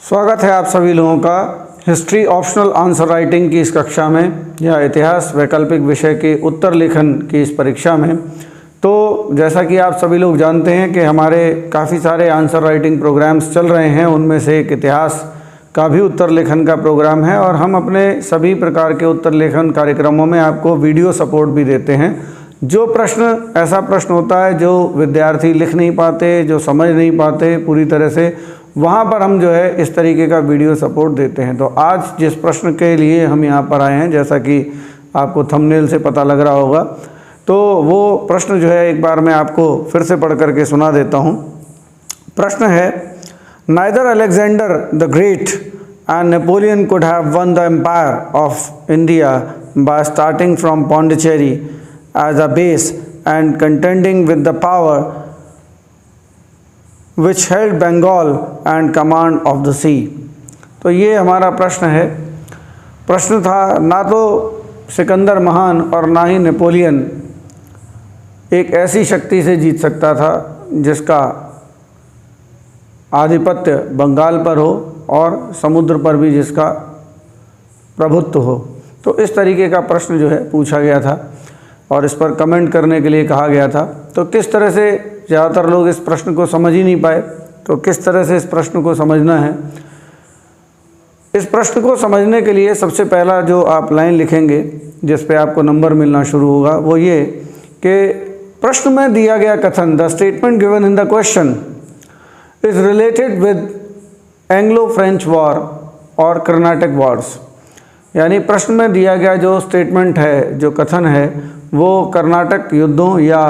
स्वागत है आप सभी लोगों का हिस्ट्री ऑप्शनल आंसर राइटिंग की इस कक्षा में या इतिहास वैकल्पिक विषय के उत्तर लेखन की इस परीक्षा में। तो जैसा कि आप सभी लोग जानते हैं कि हमारे काफ़ी सारे आंसर राइटिंग प्रोग्राम्स चल रहे हैं, उनमें से एक इतिहास का भी उत्तर लेखन का प्रोग्राम है और हम अपने सभी प्रकार के उत्तर लेखन कार्यक्रमों में आपको वीडियो सपोर्ट भी देते हैं। जो प्रश्न ऐसा प्रश्न होता है जो विद्यार्थी लिख नहीं पाते, जो समझ नहीं पाते पूरी तरह से, वहाँ पर हम जो है इस तरीके का वीडियो सपोर्ट देते हैं। तो आज जिस प्रश्न के लिए हम यहाँ पर आए हैं, जैसा कि आपको थंबनेल से पता लग रहा होगा, तो वो प्रश्न जो है एक बार मैं आपको फिर से पढ़ करके सुना देता हूँ। प्रश्न है, neither Alexander the great and Napoleon could have won the empire of India by starting from Pondicherry as a base and contending with the power which held Bengal and command of the sea। तो ये हमारा प्रश्न है। प्रश्न था, ना तो सिकंदर महान और ना ही नेपोलियन एक ऐसी शक्ति से जीत सकता था जिसका आधिपत्य बंगाल पर हो और समुद्र पर भी जिसका प्रभुत्व हो। तो इस तरीके का प्रश्न जो है पूछा गया था और इस पर कमेंट करने के लिए कहा गया था। तो किस तरह से, ज़्यादातर लोग इस प्रश्न को समझ ही नहीं पाए, तो किस तरह से इस प्रश्न को समझना है। इस प्रश्न को समझने के लिए सबसे पहला जो आप लाइन लिखेंगे जिस पे आपको नंबर मिलना शुरू होगा वो ये कि प्रश्न में दिया गया कथन, the statement given in the question is related with Anglo French war और कर्नाटक वॉर्स। यानी प्रश्न में दिया गया जो स्टेटमेंट है, जो कथन है, वो कर्नाटक युद्धों या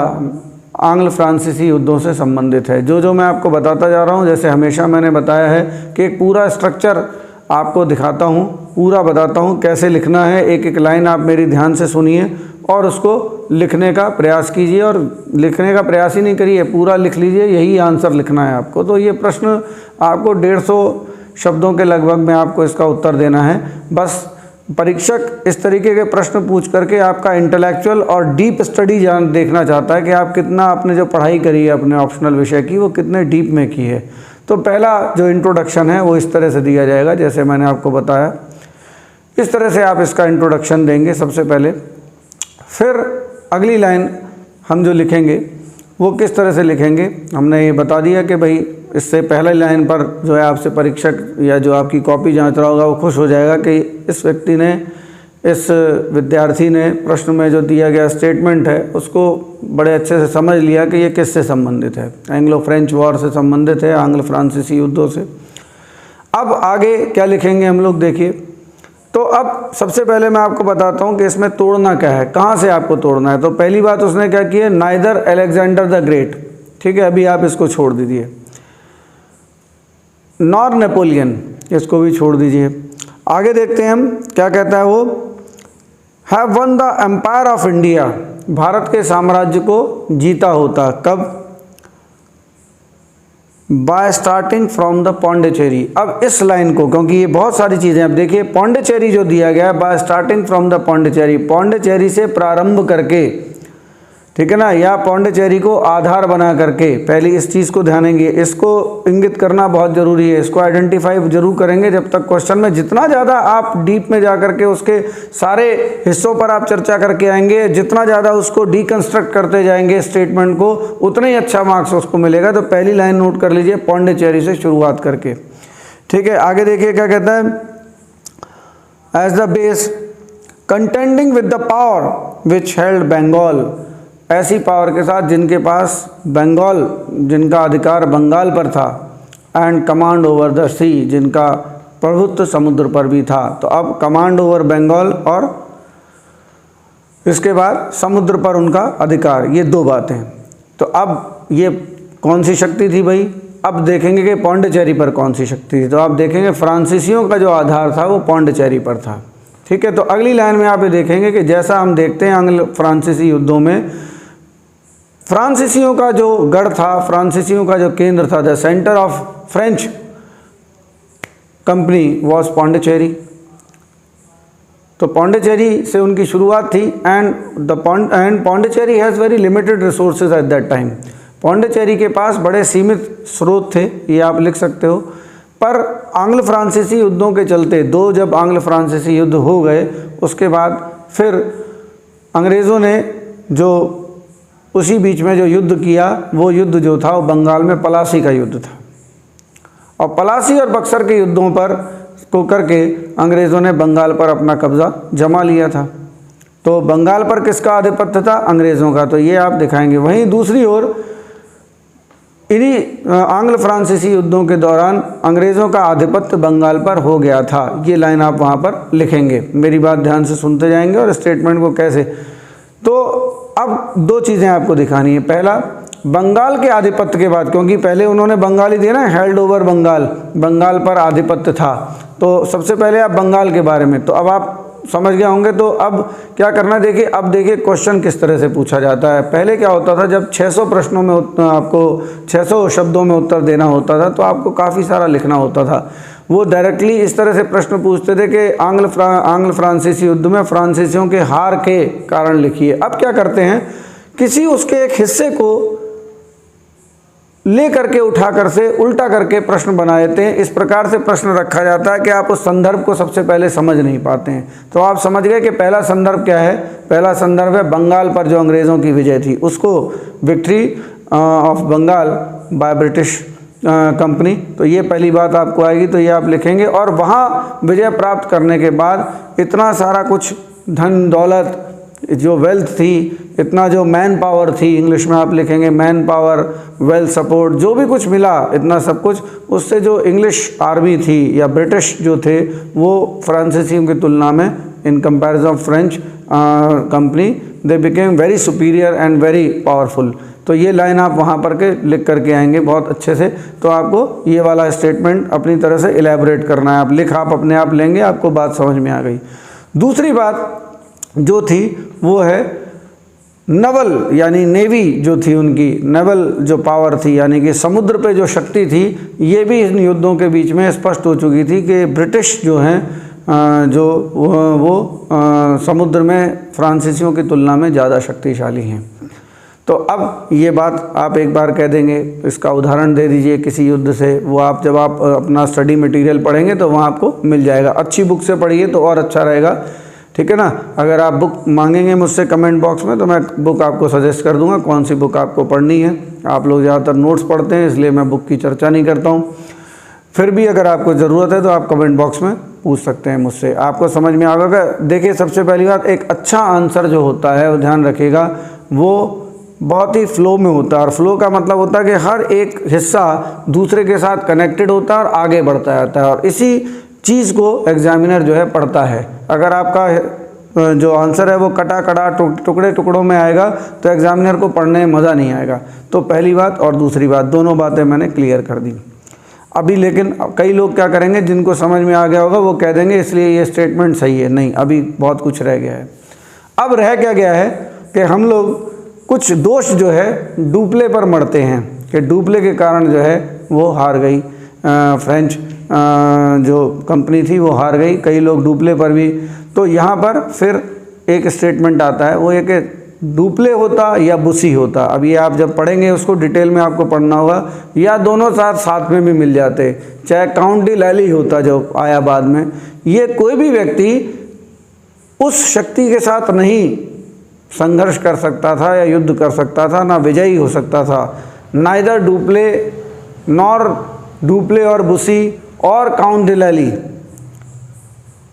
आंग्ल फ्रांसीसी युद्धों से संबंधित है। जो मैं आपको बताता जा रहा हूँ, जैसे हमेशा मैंने बताया है कि एक पूरा स्ट्रक्चर आपको दिखाता हूँ, पूरा बताता हूँ कैसे लिखना है। एक एक लाइन आप मेरी ध्यान से सुनिए और उसको लिखने का प्रयास कीजिए, और लिखने का प्रयास ही नहीं करिए, पूरा लिख लीजिए, यही आंसर लिखना है आपको। तो ये प्रश्न आपको 150 शब्दों के लगभग में आपको इसका उत्तर देना है। बस परीक्षक इस तरीके के प्रश्न पूछ करके आपका इंटेलेक्चुअल और डीप स्टडी देखना चाहता है कि आप कितना, आपने जो पढ़ाई करी है अपने ऑप्शनल विषय की, वो कितने डीप में की है। तो पहला जो इंट्रोडक्शन है वो इस तरह से दिया जाएगा जैसे मैंने आपको बताया। इस तरह से आप इसका इंट्रोडक्शन देंगे सबसे पहले। फिर अगली लाइन हम जो लिखेंगे वो किस तरह से लिखेंगे, हमने ये बता दिया कि भाई इससे पहले लाइन पर जो है आपसे परीक्षक या जो आपकी कॉपी जांच रहा होगा वो खुश हो जाएगा कि इस व्यक्ति ने, इस विद्यार्थी ने प्रश्न में जो दिया गया स्टेटमेंट है उसको बड़े अच्छे से समझ लिया कि ये किससे संबंधित है, एंग्लो फ्रेंच वॉर से संबंधित है, आंग्ल फ्रांसीसी युद्धों से। अब आगे क्या लिखेंगे हम लोग, देखिए। तो अब सबसे पहले मैं आपको बताता हूँ कि इसमें तोड़ना क्या है, कहाँ से आपको तोड़ना है। तो पहली बात उसने क्या की है, नाइदर अलेक्जेंडर द ग्रेट, ठीक है, अभी आप इसको छोड़ दीजिए, नॉर नेपोलियन, इसको भी छोड़ दीजिए। आगे देखते हैं हम क्या कहता है वो, have won the empire of India, Bharat के साम्राज्य को जीता होता, कब, by starting from the Pondicherry. अब इस लाइन को, क्योंकि ये बहुत सारी चीज़ें, अब देखिए पौंडीचेरी जो दिया गया है, bye starting from the Pondicherry, Pondicherry से प्रारंभ करके, ठीक है ना, या पौंडीचेरी को आधार बना करके, पहले इस चीज़ को ध्यान देंगे, इसको इंगित करना बहुत ज़रूरी है, इसको आइडेंटिफाई जरूर करेंगे जब तक क्वेश्चन में, जितना ज़्यादा आप डीप में जा करके उसके सारे हिस्सों पर आप चर्चा करके आएंगे, जितना ज़्यादा उसको डीकंस्ट्रक्ट करते जाएंगे स्टेटमेंट को, उतना ही अच्छा मार्क्स उसको मिलेगा। तो पहली लाइन नोट कर लीजिए, पौंडीचेरी से शुरुआत करके, ठीक है। आगे देखिए क्या कहता है, as the base contending with the power which held Bengal, ऐसी पावर के साथ जिनके पास बंगाल, जिनका अधिकार बंगाल पर था, एंड कमांड ओवर द सी, जिनका प्रभुत्व समुद्र पर भी था। तो अब कमांड ओवर बंगाल और इसके बाद समुद्र पर उनका अधिकार, ये दो बातें। तो अब ये कौन सी शक्ति थी भाई, अब देखेंगे कि पौंडीचेरी पर कौन सी शक्ति थी। तो आप देखेंगे फ्रांसीसियों का जो आधार था वो पौंडीचेरी पर था, ठीक है। तो अगली लाइन में आप ये देखेंगे कि जैसा हम देखते हैं आंग्ल फ्रांसीसी युद्धों में, फ्रांसीसियों का जो गढ़ था, फ्रांसीसियों का जो केंद्र था, the centre of French company was Pondicherry. तो पौंडीचेरी से उनकी शुरुआत थी, and Pondicherry has very limited resources at that time. Pondicherry के पास बड़े सीमित स्रोत थे, ये आप लिख सकते हो। पर आंग्ल फ्रांसीसी युद्धों के चलते जब आंग्ल फ्रांसीसी युद्ध हो गए उसके बाद फिर अंग्रेज़ों ने जो उसी बीच में जो युद्ध किया, वो युद्ध जो था वो बंगाल में पलासी का युद्ध था। और पलासी और बक्सर के युद्धों पर को करके अंग्रेज़ों ने बंगाल पर अपना कब्ज़ा जमा लिया था। तो बंगाल पर किसका आधिपत्य था? अंग्रेज़ों का। तो ये आप दिखाएंगे। वहीं दूसरी ओर इन्हीं आंग्ल फ्रांसीसी युद्धों के दौरान अंग्रेज़ों का आधिपत्य बंगाल पर हो गया था। ये लाइन आप वहाँ पर लिखेंगे, मेरी बात ध्यान से सुनते जाएंगे और स्टेटमेंट को कैसे। तो अब दो चीज़ें आपको दिखानी है। पहला, बंगाल के आधिपत्य के बाद, क्योंकि पहले उन्होंने बंगाली दिया ना, हेल्ड ओवर बंगाल, बंगाल पर आधिपत्य था। तो सबसे पहले आप बंगाल के बारे में, तो अब आप समझ गए होंगे। तो अब क्या करना है, देखिए अब देखिए क्वेश्चन किस तरह से पूछा जाता है। पहले क्या होता था, जब 600 प्रश्नों में आपको 600 शब्दों में उत्तर देना होता था तो आपको काफ़ी सारा लिखना होता था। वो डायरेक्टली इस तरह से प्रश्न पूछते थे कि आंग्ल फ्रांसीसी युद्ध में फ्रांसीसियों के हार के कारण लिखिए। अब क्या करते हैं, किसी उसके एक हिस्से को ले करके उठा कर से उल्टा करके प्रश्न बना देते हैं। इस प्रकार से प्रश्न रखा जाता है कि आप उस संदर्भ को सबसे पहले समझ नहीं पाते हैं। तो आप समझ गए कि पहला संदर्भ क्या है। पहला संदर्भ है बंगाल पर जो अंग्रेज़ों की विजय थी, उसको victory of Bengal by British company. तो ये पहली बात आपको आएगी, तो ये आप लिखेंगे। और वहाँ विजय प्राप्त करने के बाद इतना सारा कुछ धन दौलत, जो वेल्थ थी, इतना जो मैन पावर थी, इंग्लिश में आप लिखेंगे मैन पावर, वेल्थ सपोर्ट, जो भी कुछ मिला, इतना सब कुछ, उससे जो इंग्लिश आर्मी थी या ब्रिटिश जो थे वो फ्रांसीसियों की तुलना में in comparison of French company they became very superior and very powerful. तो ये लाइन आप वहाँ पर के लिख करके आएंगे बहुत अच्छे से। तो आपको ये वाला स्टेटमेंट अपनी तरह से इलेबोरेट करना है। आप अपने आप लेंगे, आपको बात समझ में आ गई। दूसरी बात जो थी वो है नवल, यानी नेवी जो थी उनकी, नेवल जो पावर थी, यानी कि समुद्र पे जो शक्ति थी, ये भी इन युद्धों के बीच में स्पष्ट हो चुकी थी कि ब्रिटिश जो हैं जो वो समुद्र में फ्रांसीसियों की तुलना में ज़्यादा शक्तिशाली हैं। तो अब ये बात आप एक बार कह देंगे, इसका उदाहरण दे दीजिए किसी युद्ध से। वो आप जब आप अपना स्टडी मटेरियल पढ़ेंगे तो वहाँ आपको मिल जाएगा। अच्छी बुक से पढ़िए तो और अच्छा रहेगा, ठीक है ना। अगर आप बुक मांगेंगे मुझसे कमेंट बॉक्स में तो मैं बुक आपको सजेस्ट कर दूंगा कौन सी बुक आपको पढ़नी है। आप लोग ज़्यादातर नोट्स पढ़ते हैं, इसलिए मैं बुक की चर्चा नहीं करता हूँ। फिर भी अगर आपको ज़रूरत है तो आप कमेंट बॉक्स में पूछ सकते हैं मुझसे, आपको समझ में आएगा। देखिए सबसे पहली बात, एक अच्छा आंसर जो होता है वो ध्यान रखिएगा, वो बहुत ही फ्लो में होता है। और फ्लो का मतलब होता है कि हर एक हिस्सा दूसरे के साथ कनेक्टेड होता है और आगे बढ़ता जाता है, और इसी चीज़ को एग्जामिनर जो है पढ़ता है। अगर आपका जो आंसर है वो कटा टुकड़े टुकड़ों में आएगा तो एग्जामिनर को पढ़ने में मज़ा नहीं आएगा। तो पहली बात और दूसरी बात, दोनों बातें मैंने क्लियर कर दी अभी। लेकिन कई लोग क्या करेंगे, जिनको समझ में आ गया होगा वो कह देंगे इसलिए ये स्टेटमेंट सही है। नहीं, अभी बहुत कुछ रह गया है। अब रह क्या गया है कि हम लोग कुछ दोष जो है डुप्ले पर मढ़ते हैं कि डुप्ले के कारण जो है वो हार गई, फ्रेंच जो कंपनी थी वो हार गई। कई लोग डुप्ले पर भी, तो यहाँ पर फिर एक स्टेटमेंट आता है, वो एक डुप्ले होता या बुसी होता। अब ये आप जब पढ़ेंगे उसको डिटेल में आपको पढ़ना होगा, या दोनों साथ में भी मिल जाते। चाहे काउंट डी लैली होता जो आया बाद में, ये कोई भी व्यक्ति उस शक्ति के साथ नहीं संघर्ष कर सकता था या युद्ध कर सकता था, ना विजयी हो सकता था। नाइदर डुप्ले नॉर डुप्ले और बुसी और काउंट डी लैली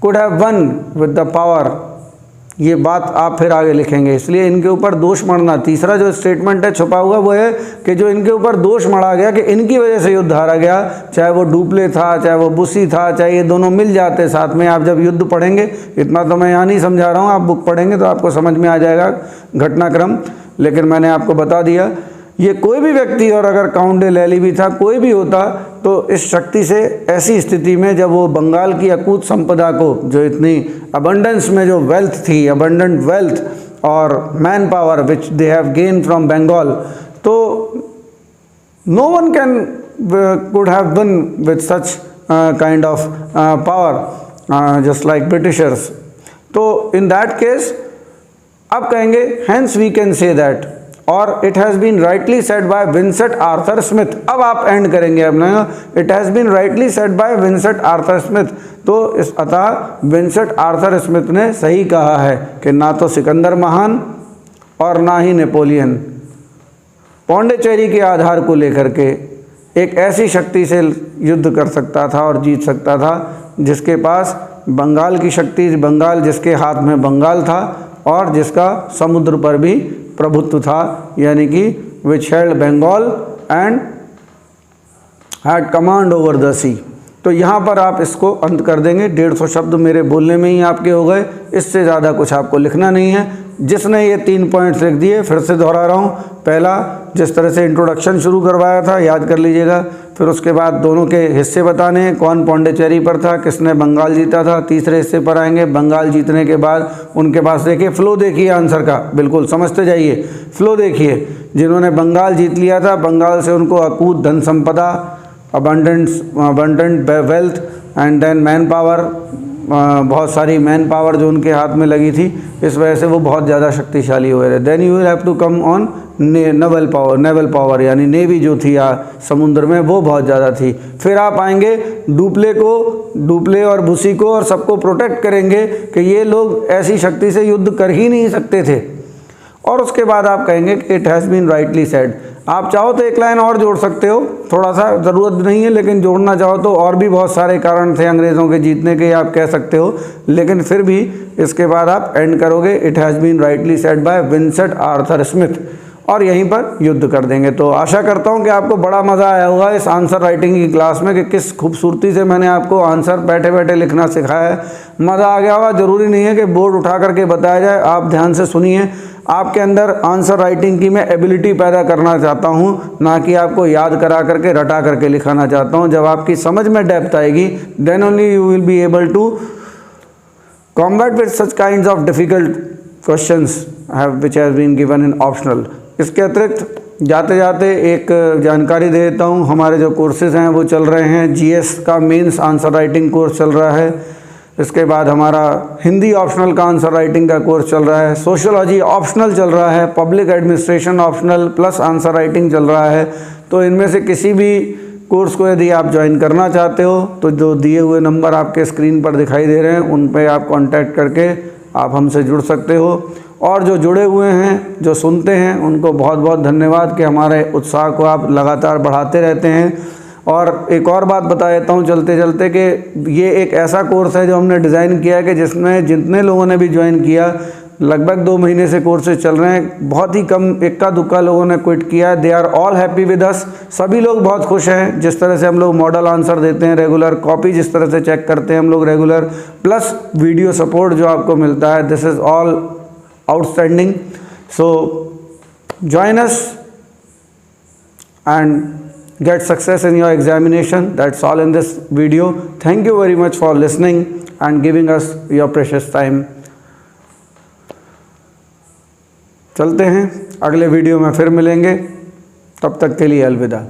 could have one with the power. ये बात आप फिर आगे लिखेंगे, इसलिए इनके ऊपर दोष मढ़ना। तीसरा जो स्टेटमेंट है छुपा हुआ वो है कि जो इनके ऊपर दोष मढ़ा गया कि इनकी वजह से युद्ध हारा गया, चाहे वो डुप्ले था, चाहे वो बुसी था, चाहे ये दोनों मिल जाते साथ में। आप जब युद्ध पढ़ेंगे, इतना तो मैं यहाँ नहीं समझा रहा हूँ, आप बुक पढ़ेंगे तो आपको समझ में आ जाएगा घटनाक्रम। लेकिन मैंने आपको बता दिया, ये कोई भी व्यक्ति, और अगर काउंट डी लैली भी था, कोई भी होता, तो इस शक्ति से ऐसी स्थिति में जब वो बंगाल की अकूत संपदा को, जो इतनी अबंडेंस में जो वेल्थ थी, अबंडेंट वेल्थ और man power which they have gain from Bengal, तो no one can could have won with such kind of power just like britishers. तो इन दैट केस अब कहेंगे, hence we can say that, और it has been rightly said by Vincent Arthur Smith. अब आप end करेंगे अपना, it has been rightly said by Vincent Arthur Smith. तो इस अतः विंसेंट आर्थर स्मिथ ने सही कहा है कि ना तो सिकंदर महान और ना ही नेपोलियन पौंडीचेरी के आधार को लेकर के एक ऐसी शक्ति से युद्ध कर सकता था और जीत सकता था जिसके पास बंगाल की शक्ति, बंगाल जिसके हाथ में बंगाल था और जिसका समुद्र पर भी प्रभुत्व था, यानी कि which held Bengal and had command over the sea. तो यहाँ पर आप इसको अंत कर देंगे। 150 शब्द मेरे बोलने में ही आपके हो गए, इससे ज़्यादा कुछ आपको लिखना नहीं है। जिसने ये 3 पॉइंट्स लिख दिए, फिर से दोहरा रहा हूँ, पहला जिस तरह से इंट्रोडक्शन शुरू करवाया था याद कर लीजिएगा, फिर उसके बाद दोनों के हिस्से बताने हैं, कौन पौंडीचेरी पर था, किसने बंगाल जीता था। तीसरे हिस्से पर आएंगे, बंगाल जीतने के बाद उनके पास देखिए फ्लो देखिए आंसर का, बिल्कुल समझते जाइए, फ्लो देखिए। जिन्होंने बंगाल जीत लिया था, बंगाल से उनको अकूत धन संपदा, abundant wealth and then man power, बहुत सारी मैन पावर जो उनके हाथ में लगी थी, इस वजह से वो बहुत ज़्यादा शक्तिशाली हुए थे। Then you will have to come on naval power यानी नेवी जो थी समुद्र में, वो बहुत ज़्यादा थी। फिर आप आएंगे डुप्ले और बुसी को और सबको प्रोटेक्ट करेंगे कि ये लोग ऐसी शक्ति से युद्ध कर ही नहीं सकते थे। और उसके बाद आप कहेंगे कि it has been rightly said. आप चाहो तो एक लाइन और जोड़ सकते हो, थोड़ा सा ज़रूरत नहीं है, लेकिन जोड़ना चाहो तो और भी बहुत सारे कारण थे अंग्रेज़ों के जीतने के, आप कह सकते हो, लेकिन फिर भी इसके बाद आप एंड करोगे it has been rightly said by Vincent Arthur Smith और यहीं पर युद्ध कर देंगे। तो आशा करता हूँ कि आपको बड़ा मज़ा आया होगा इस आंसर राइटिंग की क्लास में कि किस खूबसूरती से मैंने आपको आंसर बैठे बैठे लिखना सिखाया है। मज़ा आ गया होगा। ज़रूरी नहीं है कि बोर्ड उठा करके बताया जाए, आप ध्यान से सुनिए। आपके अंदर आंसर राइटिंग की मैं एबिलिटी पैदा करना चाहता हूँ, ना कि आपको याद करा करके रटा करके लिखाना चाहता हूँ। जब आपकी समझ में डेप्थ आएगी, then only you will be able to combat with such kinds of difficult questions which have been given in optional. इसके अतिरिक्त जाते जाते एक जानकारी दे देता हूँ, हमारे जो कोर्सेज़ हैं वो चल रहे हैं। जीएस का मेंस आंसर राइटिंग कोर्स चल रहा है, इसके बाद हमारा हिंदी ऑप्शनल का आंसर राइटिंग का कोर्स चल रहा है, सोशियोलॉजी ऑप्शनल चल रहा है, public administration optional plus answer writing चल रहा है। तो इनमें से किसी भी कोर्स को यदि आप ज्वाइन करना चाहते हो तो जो दिए हुए नंबर आपके स्क्रीन पर दिखाई दे रहे हैं उन पे आप कांटेक्ट करके आप हमसे जुड़ सकते हो। और जो जुड़े हुए हैं, जो सुनते हैं, उनको बहुत बहुत धन्यवाद कि हमारे उत्साह को आप लगातार बढ़ाते रहते हैं। और एक और बात बता देता हूँ चलते चलते कि ये एक ऐसा कोर्स है जो हमने डिज़ाइन किया है कि जिसमें जितने लोगों ने भी ज्वाइन किया, लगभग 2 महीने से कोर्सेज चल रहे हैं, बहुत ही कम इक्का दुक्का लोगों ने क्विट किया है। They are all happy with us. सभी लोग बहुत खुश हैं जिस तरह से हम लोग मॉडल आंसर देते हैं रेगुलर, कॉपी जिस तरह से चेक करते हैं हम लोग रेगुलर, प्लस वीडियो सपोर्ट जो आपको मिलता है, this is all outstanding. So join us and get success in your examination. That's all in this video. Thank you very much for listening and giving us your precious time. चलते हैं, अगले video में फिर मिलेंगे, तब तक के लिए अलविदा।